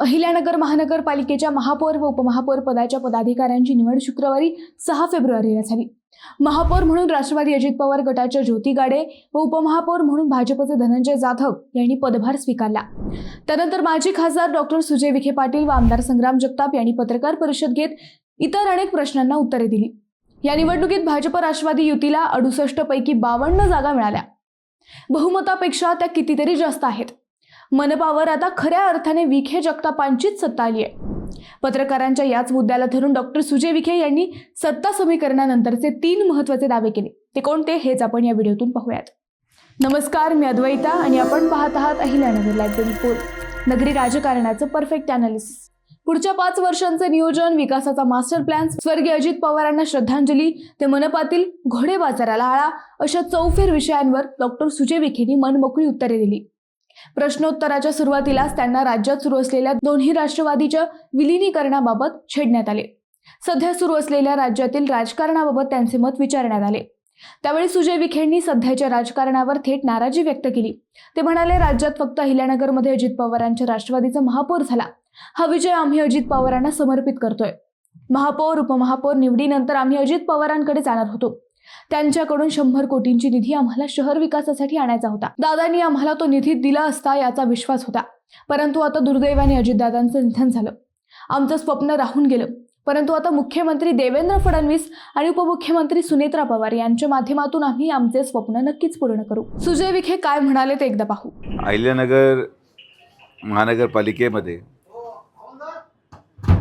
अहिल्यानगर महानगरपालिकेच्या महापौर व उपमहापौर पदाच्या पदाधिकाऱ्यांची निवड शुक्रवारी 6 फेब्रुवारीला झाली। महापौर म्हणून राष्ट्रवादी अजित पवार गटाच्या ज्योती गाडे व उपमहापौर म्हणून भाजपचे धनंजय जाधव यांनी पदभार स्वीकारला। त्यानंतर माजी खासदार डॉक्टर सुजय विखे पाटील व आमदार संग्राम जगताप यांनी पत्रकार परिषद घेत इतर अनेक प्रश्नांना उत्तरे दिली। या निवडणुकीत भाजप राष्ट्रवादी युतीला 68 पैकी 52 जागा मिळाल्या। बहुमतापेक्षा त्या कितीतरी जास्त आहेत। मनपावर आता खऱ्या अर्थाने विखे जगतापांचीच सत्ता आली आहे। पत्रकारांच्या याच मुद्द्याला धरून डॉक्टर सुजय विखे यांनी सत्ता समीकरणानंतरचे 3 महत्त्वाचे दावे केले। ते कोणते हेच आपण या व्हिडिओतून पाहूयात। नमस्कार, मी अद्वैता आणि आपण पाहत आहात अहिल्यानगर लाईव्ह 24, नगरी राजकारणाचं परफेक्ट अनालिसिस। पुढच्या 5 वर्षांचे नियोजन, विकासाचा मास्टर प्लॅन, स्वर्गीय अजित पवारांना श्रद्धांजली ते मनपातील घोडे बाजाराला आळा अशा चौफेर विषयांवर डॉक्टर सुजय विखेंनी मनमोकळी उत्तरे दिली। प्रश्नोत्तराच्या सुरुवातीलाच त्यांना राज्यात सुरू असलेल्या दोन्ही राष्ट्रवादीच्या विलिनीकरणाबाबत छेडण्यात आले। सध्या सुरू असलेल्या राज्यातील राजकारणाबाबत त्यांचे मत विचारण्यात आले। त्यावेळी सुजय विखेंनी सध्याच्या राजकारणावर थेट नाराजी व्यक्त केली। ते म्हणाले, राज्यात फक्त अहिल्यानगरमध्ये अजित पवारांच्या राष्ट्रवादीचा महापौर झाला। हा विजय आम्ही अजित पवारांना समर्पित करतोय। महापौर उपमहापौर निवडीनंतर आम्ही अजित पवारांकडे जाणार होतो। त्यांच्याकडून 100 कोटींची निधी आम्हाला शहर विकासासाठी आणायचा होता। दादांनी आम्हाला तो निधी दिला असता याचा विश्वास होता, परंतु आता दुर्दैवाने अजितदादांचं निधन झालं। आमचं स्वप्न राहून गेलं, परंतु आता मुख्यमंत्री देवेंद्र फडणवीस आणि उपमुख्यमंत्री सुनेत्रा पवार यांच्या माध्यमातून आम्ही आमचे स्वप्न नक्कीच पूर्ण करू। सुजय विखे काय म्हणाले ते एकदा पाहू। अहिल्यानगर महानगरपालिकेमध्ये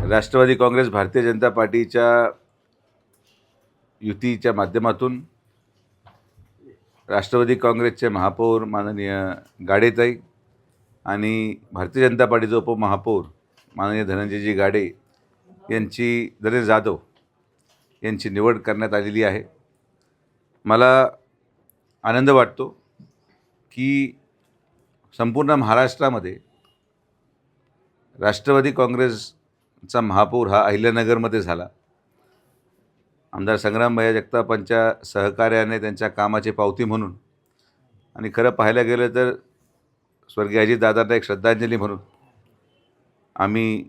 राष्ट्रवादी काँग्रेस भारतीय जनता पार्टीच्या युतीच्या माध्यमातून राष्ट्रवादी काँग्रेसचे महापौर माननीय गाडेताई आणि भारतीय जनता पार्टीचे उपमहापौर माननीय धनंजयजी गाडे धनंजय जाधव यांची निवड करण्यात आलेली आहे। मला आनंद वाटतो की संपूर्ण महाराष्ट्रामध्ये राष्ट्रवादी काँग्रेसचा महापौर हा अहिल्यानगरमध्ये झाला। आमदार संग्राम जगतापांच्या सहकार्याने त्यांच्या कामाची पावती म्हणून आणि खरं पाहायला गेलं तर स्वर्गीय अजितदादांना एक श्रद्धांजली म्हणून आम्ही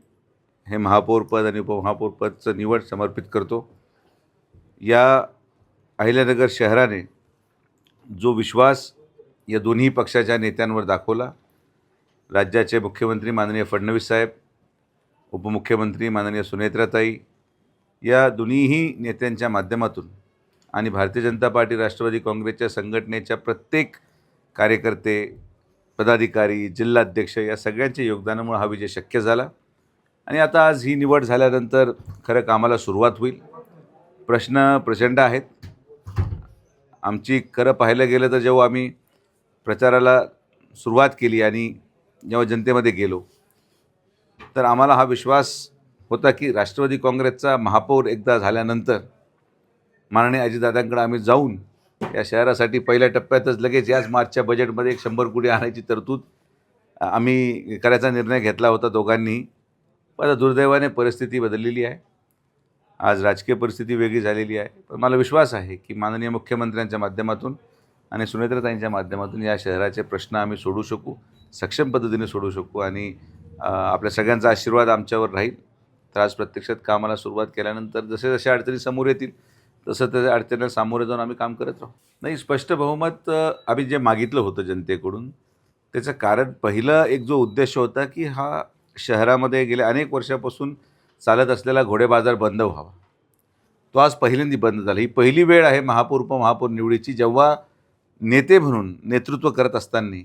हे महापौरपद आणि उपमहापौरपदचं निवड समर्पित करतो। या अहिल्यानगर शहराने जो विश्वास या दोन्ही पक्षाच्या नेत्यांवर दाखवला, राज्याचे मुख्यमंत्री माननीय फडणवीस साहेब, उपमुख्यमंत्री माननीय सुनेत्राताई या दोन्हीही नेत्यांच्या माध्यमातून आणि भारतीय जनता पार्टी राष्ट्रवादी काँग्रेसच्या संघटनेच्या प्रत्येक कार्यकर्ते, पदाधिकारी, जिल्हाध्यक्ष या सगळ्यांच्या योगदानामुळे हा विजय शक्य झाला। आणि आता आज ही निवड झाल्यानंतर खरं कामाला सुरुवात होईल। प्रश्न प्रचंड आहेत। आमची खरं पाहायला गेलं तर जेव्हा आम्ही प्रचाराला सुरुवात केली आणि जेव्हा जनतेमध्ये गेलो तर आम्हाला हा विश्वास होता की राष्ट्रवादी काँग्रेसचा महापौर एकदा झाल्यानंतर माननीय अजितदादांकडे आम्ही जाऊन या शहरासाठी पहिल्या टप्प्यातच लगेच याच मार्चच्या बजेटमध्ये 100 कोटी आणायची तरतूद आम्ही करायचा निर्णय घेतला होता दोघांनीही। पण दुर्दैवाने परिस्थिती बदललेली आहे। आज राजकीय परिस्थिती वेगळी झालेली आहे। पण मला विश्वास आहे की माननीय मुख्यमंत्र्यांच्या माध्यमातून आणि सुनेत्राताईंच्या माध्यमातून या शहराचे प्रश्न आम्ही सोडवू शकू, सक्षम पद्धतीने सोडवू शकू आणि आपल्या सगळ्यांचा आशीर्वाद आमच्यावर राहील। तर आज प्रत्यक्षात कामाला सुरुवात केल्यानंतर जसे जसे अडचणी समोर येतील तसं त्या अडचणीला सामोरे जाऊन आम्ही काम करत राहू। नाही, स्पष्ट बहुमत आम्ही जे मागितलं होतं जनतेकडून त्याचं कारण पहिलं एक जो उद्देश होता की हा शहरामध्ये गेल्या अनेक वर्षापासून चालत असलेला घोडे बाजार बंद व्हावा, तो आज पहिल्यांदा बंद झाला। ही पहिली वेळ आहे महापौर उपमहापौर निवडीची जेव्हा नेते म्हणून नेतृत्व करत असताना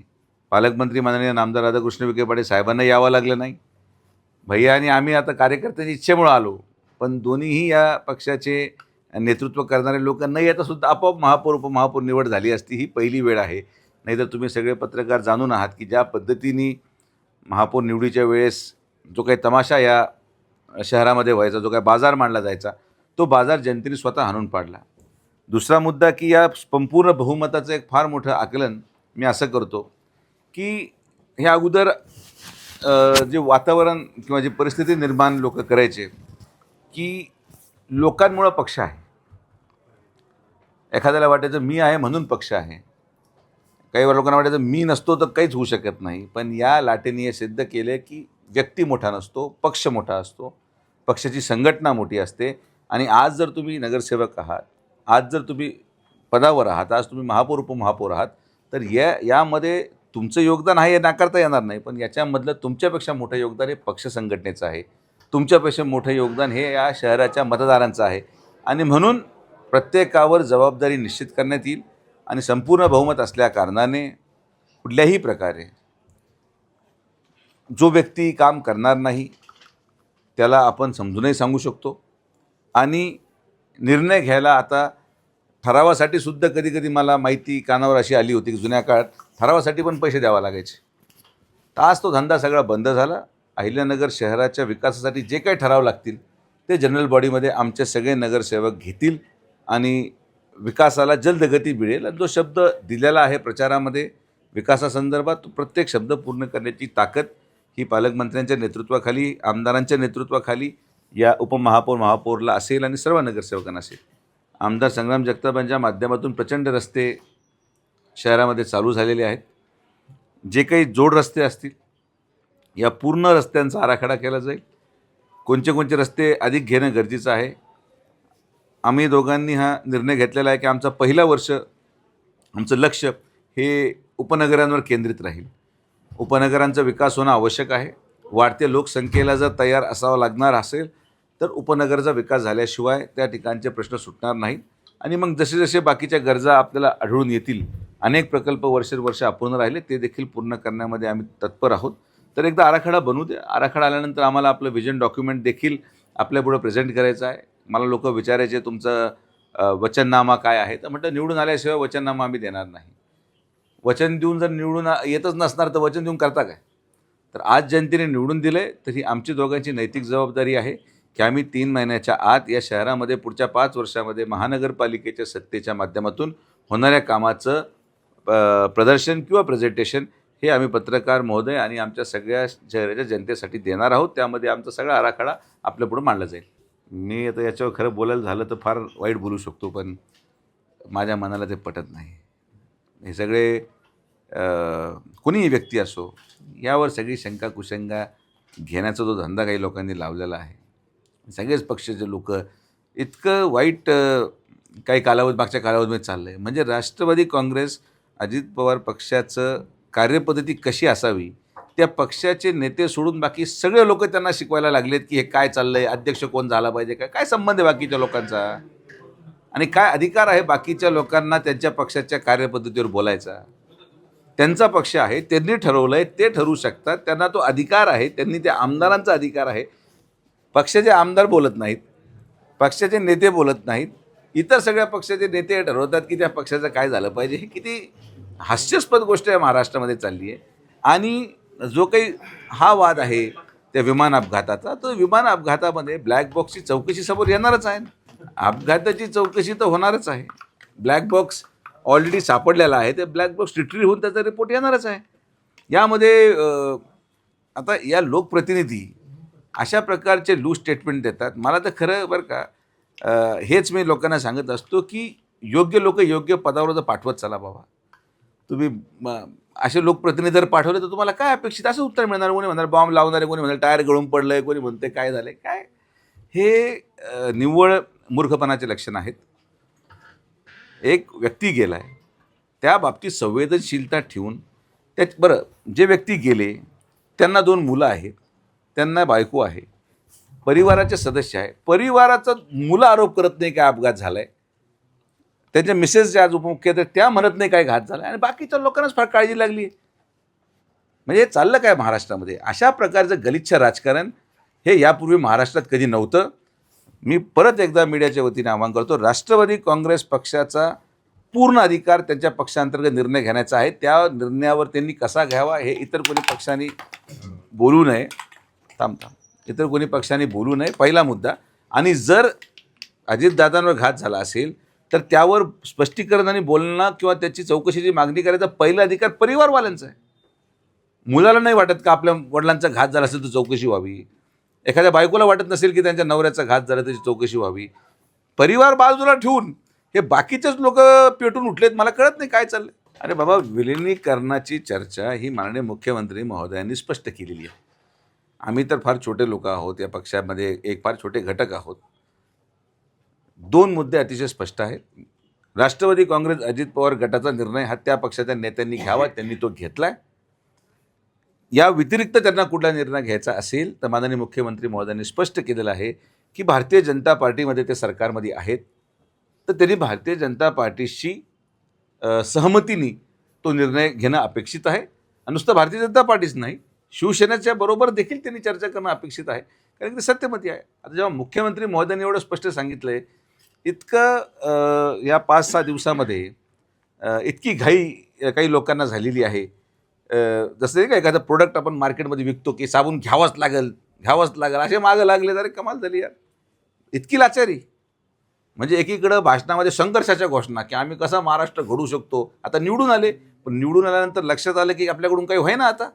पालकमंत्री माननीय नामदार राधाकृष्ण विखे पाटील साहेबांना यावं लागलं नाही। भैया आणि आम्ही आता कार्यकर्त्यांच्या इच्छेमुळे आलो, पण दोन्हीही या पक्षाचे नेतृत्व करणारे लोक न येता सुद्धा आपोआप महापौर उपमहापौर निवड झाली असती। ही पहिली वेळ आहे। नाहीतर तुम्ही सगळे पत्रकार जाणून आहात की ज्या पद्धतीने महापौर निवडीच्या वेळेस जो काही तमाशा या शहरामध्ये व्हायचा, जो काही बाजार मांडला जायचा, तो बाजार जनतेने स्वतः हाणून पाडला। दुसरा मुद्दा की या संपूर्ण बहुमताचं एक फार मोठं आकलन मी असं करतो की हे अगोदर जे वातावरण किंवा जी परिस्थिती निर्माण लोक करायचे की लोकांमुळे पक्ष आहे, एखाद्याला वाटायचं मी आहे म्हणून पक्ष आहे, काही लोकांना वाटायचं मी नसतो तर काहीच होऊ शकत नाही। पण या लाटेने हे सिद्ध केले की व्यक्ती मोठा नसतो, पक्ष मोठा असतो, पक्षाची संघटना मोठी असते. आणि आज जर तुम्ही नगरसेवक आहात, आज जर तुम्ही पदावर आहात, आज तुम्ही महापौर उपमहापौर आहात, तर यामध्ये तुमचं योगदान आहे हे नाकारता येणार नाही. पण याच्यामधलं तुमच्यापेक्षा मोठं योगदान हे पक्ष संघटनेचं आहे. तुमच्यापेक्षा मोठं योगदान हे या शहराच्या मतदारांचं आहे. आणि म्हणून प्रत्येकावर जबाबदारी निश्चित करण्यात येईल. आणि संपूर्ण बहुमत असल्या कारणाने कुठल्याही प्रकारे जो व्यक्ती काम करणार नाही त्याला आपण समजूनही सांगू शकतो. आणि निर्णय घ्यायला आता ठरावासाठी सुद्धा कधी कधी मला माहिती कानावर अशी आली होती की जुन्या काळात ठरावासाठी पण पैसे द्यावा लागायचे. तर आज तो धंदा सगळा बंद झाला. अहिल्यानगर शहराच्या विकासासाठी जे काही ठराव लागतील ते जनरल बॉडीमध्ये आमचे सगळे नगरसेवक घेतील आणि विकासाला जलद गती मिळेल. आणि जो शब्द दिलेला आहे प्रचारामध्ये विकासासंदर्भात तो प्रत्येक शब्द पूर्ण करण्याची ताकद ही पालकमंत्र्यांच्या नेतृत्वाखाली, आमदारांच्या नेतृत्वाखाली या उपमहापौर महापौरला असेल आणि सर्व नगरसेवकांना असेल. आमदार संग्राम जगतापांच्या माध्यमातून प्रचंड रस्ते शहरामध्ये चालू झालेले आहेत. जे काही जोड रस्ते असतील या पूर्ण रस्त्यांचा आराखडा केला जाईल. कोणते रस्ते अधिक घेणं गरजेचं आहे. आम्ही दोघांनी हा निर्णय घेतलेला आहे की आमचं पहिलं वर्ष आमचं लक्ष हे उपनगरांवर केंद्रित राहील. उपनगरांचा विकास होणं आवश्यक आहे. वाढत्या लोकसंख्येला जर तयार असावं लागणार असेल तर उपनगराचा विकास झाल्याशिवाय त्या ठिकाणचे प्रश्न सुटणार नाहीत. आणि मग जसे जसे बाकीच्या गरजा आपल्याला आढळून येतील, अनेक प्रकल्प वर्षानुवर्ष अपूर्ण राहिले, ते देखील पूर्ण करण्यामध्ये आम्ही तत्पर आहोत. तर एकदा आराखडा बनवू दे. आराखडा आल्यानंतर आम्हाला आपलं विजन डॉक्युमेंट देखील आपल्यापुढं प्रेझेंट करायचं आहे. मला लोक विचारायचे तुमचं वचननामा काय आहे, तर म्हटलं निवडून आल्याशिवाय वचननामा आम्ही देणार नाही. वचन देऊन जर निवडून येतच नसणार तर वचन देऊन करता काय. तर आज जनतेने निवडून दिलं आहे तर ही आमची दोघांची नैतिक जबाबदारी आहे की आम्ही 3 महिन्याच्या आत या शहरामध्ये पुढच्या 5 वर्षामध्ये महानगरपालिकेच्या सत्तेच्या माध्यमातून होणाऱ्या कामाचं प्रदर्शन किंवा प्रेझेंटेशन हे आम्ही पत्रकार महोदय आणि आमच्या सगळ्या शहराच्या जनतेसाठी देणार आहोत. त्यामध्ये आमचा सगळा आराखडा आपल्यापुढं मांडला जाईल. मी आता याच्यावर खरं बोलायला झालं तर फार वाईट बोलू शकतो, पण माझ्या मनाला ते पटत नाही. हे सगळे कोणीही व्यक्ती असो यावर सगळी शंका कुशंका घेण्याचा जो धंदा काही लोकांनी लावलेला आहे, सगळेच पक्षाचे लोक इतकं वाईट काही मागच्या कालावधीमध्ये चाललं आहे. म्हणजे राष्ट्रवादी काँग्रेस अजित पवार पक्षाचं कार्यपद्धती कशी असावी त्या पक्षाचे नेते सोडून बाकी सगळे लोक त्यांना शिकवायला लागलेत की हे काय चाललं आहे, अध्यक्ष कोण झाला पाहिजे, काय संबंध आहे बाकीच्या लोकांचा आणि काय अधिकार आहे बाकीच्या लोकांना त्यांच्या पक्षाच्या कार्यपद्धतीवर बोलायचा. त्यांचा पक्ष आहे, त्यांनी ठरवलं आहे, ते ठरवू शकतात, त्यांना तो अधिकार आहे, त्यांनी त्या आमदारांचा अधिकार आहे. पक्षाचे आमदार बोलत नाहीत, पक्षाचे नेते बोलत नाहीत, इतर सगळ्या पक्षाचे नेते ठरवतात की त्या पक्षाचं काय झालं पाहिजे. हे किती हास्यास्पद गोष्ट आहे महाराष्ट्रामध्ये चालली आहे. आणि जो काही हा वाद आहे त्या विमान अपघाताचा, तो विमान अपघातामध्ये ब्लॅक बॉक्सची चौकशी समोर येणारच आहे. अपघाताची चौकशी तर होणारच आहे. ब्लॅक बॉक्स ऑलरेडी सापडलेला आहे, ते ब्लॅक बॉक्स रिट्रीव्ह होऊन त्याचा रिपोर्ट येणारच आहे. यामध्ये आता या लोकप्रतिनिधी अशा प्रकारचे लूज स्टेटमेंट देतात. मला तर खरं बरं का हेच मी लोकांना सांगत असतो की योग्य लोक योग्य पदावर जर पाठवत चला बाबा. तुम्ही असे लोकप्रतिनिधी जर पाठवले तर तुम्हाला काय अपेक्षित असं उत्तर मिळणार. कोणी म्हणणार बॉम्ब लावणारे, कोणी म्हणणार टायर गळून पडलं आहे, कोणी म्हणते काय झालं आहे. काय हे निव्वळ मूर्खपणाचे लक्षण आहेत. एक व्यक्ती गेला आहे, त्या बाबतीत संवेदनशीलता ठेवून बरं जे व्यक्ती गेले त्यांना 2 मुलं आहेत, त्यांना बायको आहे, परिवाराचे सदस्य आहे. परिवाराचा मुलं आरोप करत नाही काय अपघात झाला आहे. त्यांच्या मिसेस ज्या आज उपमुख्य त्या म्हणत नाही काय घात झाला आहे आणि बाकीच्या लोकांनाच फार काळजी लागली आहे. म्हणजे चाललं काय महाराष्ट्रामध्ये. अशा प्रकारचं गलिच्छ राजकारण हे यापूर्वी महाराष्ट्रात कधी नव्हतं. मी परत एकदा मीडियाच्या वतीने आवाहन करतो, राष्ट्रवादी काँग्रेस पक्षाचा पूर्ण अधिकार त्यांच्या पक्षांतर्गत निर्णय घेण्याचा आहे. त्या निर्णयावर त्यांनी कसा घ्यावा हे इतर कोणी पक्षांनी बोलू नये. इतर कोणी पक्षांनी बोलू नये, पहिला मुद्दा. आणि जर अजितदादांवर घात झाला असेल तर त्यावर स्पष्टीकरण आणि बोलणं किंवा त्याची चौकशीची मागणी करायचा पहिला अधिकार परिवारवाल्यांचा आहे. मुलाला नाही वाटत का आपल्या वडिलांचा घात झाला असेल तर चौकशी व्हावी. एखाद्या बायकोला वाटत नसेल की त्यांच्या नवऱ्याचा घात झाला त्याची चौकशी व्हावी. परिवार बाजूला ठेवून हे बाकीचेच लोक पेटून उठलेत. मला कळत नाही काय चाललं. अरे बाबा, विलिनीकरणाची चर्चा ही माननीय मुख्यमंत्री महोदयांनी स्पष्ट केलेली आहे. आम्ही तर फार छोटे लोक आहोत, या पक्षामध्ये एक फार छोटे घटक आहोत. 2 मुद्दे अतिशय स्पष्ट आहेत. राष्ट्रवादी काँग्रेस अजित पवार गटाचा निर्णय हा त्या पक्षाच्या नेत्यांनी घ्यावा, त्यांनी तो घेतलाय. या व्यतिरिक्त त्यांना कुठला निर्णय घ्यायचा असेल तर माननीय मुख्यमंत्री महोदयांनी स्पष्ट केलेलं आहे की भारतीय जनता पार्टीमध्ये ते सरकारमध्ये आहेत, तर त्यांनी भारतीय जनता पार्टीशी सहमतीने तो निर्णय घेणं अपेक्षित आहे. आणि नुसतं भारतीय जनता पार्टीच नाही, शिवसेनेच्या बरोबर देखील त्यांनी चर्चा करणं अपेक्षित आहे, कारण की ते सत्यमती आहे. आता जेव्हा मुख्यमंत्री महोदयांनी एवढं स्पष्ट सांगितलं आहे, इतकं या 5-6 दिवसामध्ये इतकी घाई काही लोकांना झालेली आहे. जसं का एखादं प्रोडक्ट आपण मार्केटमध्ये विकतो की साबण घ्यावंच लागेल असे मागं लागले, तर कमाल झाली यार. इतकी लाचारी. म्हणजे एकीकडं भाषणामध्ये संघर्षाच्या घोषणा की आम्ही कसा महाराष्ट्र घडवू शकतो. आता निवडून आले, पण निवडून आल्यानंतर लक्षात आलं की आपल्याकडून काही होईना आता,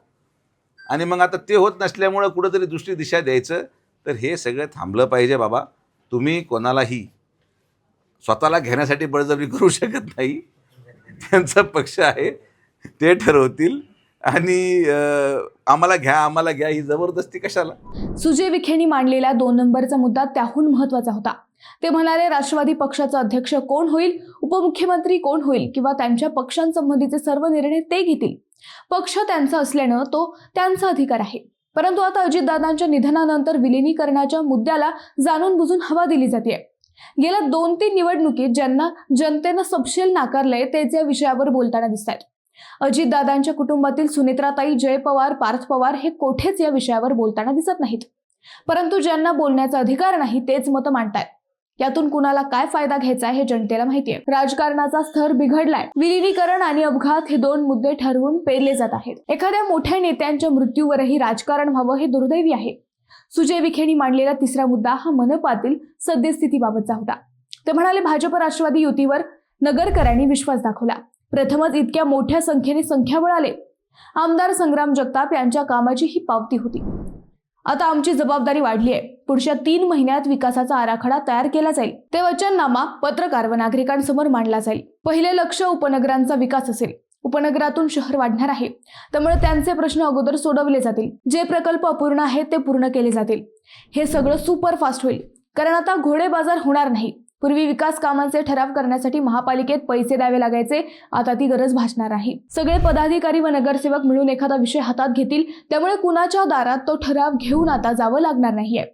आणि मग आता ते होत नसल्यामुळं कुठंतरी दुसरी दिशा द्यायचं. तर हे सगळं थांबलं पाहिजे बाबा. तुम्ही कोणालाही स्वतःला घेण्यासाठी बळजबरी करू शकत नाही. त्यांचा पक्ष आहे, ते ठरवतील. आणि आम्हाला घ्या ही जबरदस्ती कशाला. सुजय विखेंनी मांडलेला 2 नंबरचा मुद्दा त्याहून महत्त्वाचा होता. ते म्हणाले, राष्ट्रवादी पक्षाचा अध्यक्ष कोण होईल, उपमुख्यमंत्री कोण होईल किंवा त्यांच्या पक्षांसंबंधीचे सर्व निर्णय ते घेतील. पक्ष त्यांचा असल्यानं तो त्यांचा अधिकार आहे. परंतु आता अजितदादांच्या निधनानंतर विलिनीकरणाच्या मुद्द्याला जाणून बुजून हवा दिली जाते. गेल्या 2-3 निवडणुकीत ज्यांना जनतेनं सपशेल नाकारलंय तेच या विषयावर बोलताना दिसत आहेत. अजितदादांच्या कुटुंबातील सुनेत्राताई, जय पवार, पार्थ पवार हे कोठेच या विषयावर बोलताना दिसत नाहीत. परंतु ज्यांना बोलण्याचा अधिकार नाही तेच मतं मांडतायत. यातून कुणाला काय फायदा घ्यायचा हे जनतेला माहितीये. राजकारणाचा स्तर बिघडलाय. विलिनीकरण आणि अपघात हे 2 मुद्दे ठरवून पेरले जात आहेत. एखाद्या मोठ्या नेत्यांच्या मृत्यूवरही राजकारण व्हावं हे दुर्दैवी आहे. सुजय विखेंनी मांडलेला 3रा मुद्दा हा मनपातील सद्यस्थितीबाबतचा होता. ते म्हणाले, भाजप राष्ट्रवादी युतीवर नगरकरांनी विश्वास दाखवला. प्रथमच इतक्या मोठ्या संख्येने संख्याबळ आले. आमदार संग्राम जगताप यांच्या कामाची ही पावती होती. आता आमची जबाबदारी वाढली आहे. पुढच्या 3 महिन्यात विकासाचा आराखडा तयार केला जाईल. ते वचननामा पत्रकार व नागरिकांसमोर मांडला जाईल. पहिले लक्ष उपनगरांचा विकास असेल. उपनगरातून शहर वाढणार आहे, त्यामुळे त्यांचे प्रश्न अगोदर सोडवले जातील. जे प्रकल्प अपूर्ण आहेत ते पूर्ण केले जातील. हे सगळं सुपरफास्ट होईल, कारण आता घोडे बाजार होणार नाही. पूर्वी विकास कामांचे ठराव करण्यासाठी महापालिकेत पैसे द्यावे लागायचे, आता ती गरज भासणार नाही. सगळे पदाधिकारी व नगरसेवक मिळून एखादा विषय हातात घेतील, त्यामुळे कुणाच्या दारात तो ठराव घेऊन आता जावं लागणार नाहीये.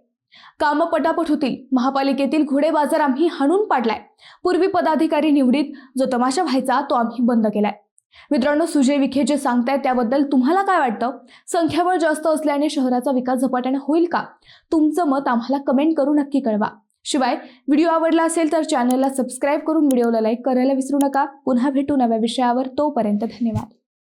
कामं पटापट होतील. महापालिकेतील घोडे बाजार आम्ही हाणून पाडलाय. पूर्वी पदाधिकारी निवडीत जो तमाशा व्हायचा तो आम्ही बंद केलाय. मित्रांनो, सुजय विखे जे सांगतायत त्याबद्दल तुम्हाला काय वाटतं? संख्याबळ जास्त असल्याने शहराचा विकास झपाट्याने होईल का? तुमचं मत आम्हाला कमेंट करून नक्की कळवा. शिवाय व्हिडिओ आवडला असेल तर चॅनलला सबस्क्राईब करून व्हिडिओला लाईक करायला विसरू नका. पुन्हा भेटू नव्या विषयावर. तोपर्यंत धन्यवाद.